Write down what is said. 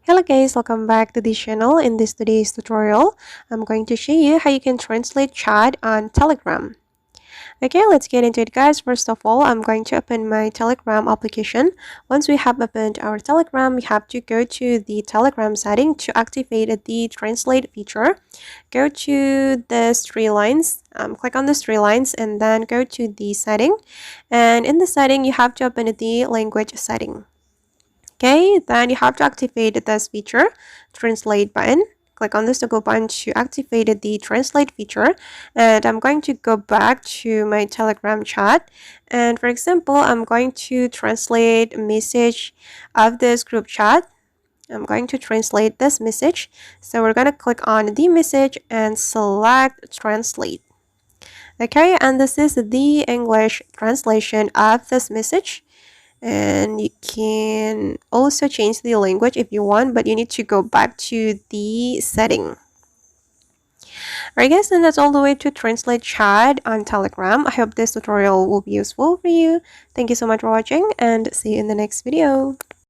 Hello guys, welcome back to this channel. In this today's tutorial, I'm going to show you how you can translate chat on Telegram. Okay, let's get into it guys. First of all, I'm going to open my Telegram application. Once we have opened our Telegram, we have to go to the Telegram setting to activate the translate feature. Go to the three lines, click on the three lines and then go to the setting. And in the setting, you have to open the language setting. Okay, then you have to activate this feature, translate button. Click on this toggle button to activate the translate feature. And I'm going to go back to my Telegram chat. And for example, I'm going to translate a message of this group chat. I'm going to translate this message. So we're going to click on the message and select translate. Okay, and this is the English translation of this message. And you can also change the language if you want, but you need to go back to the setting. Alright guys, and that's all the way to translate chat on Telegram. I hope this tutorial will be useful for you. Thank you so much for watching and see you in the next video.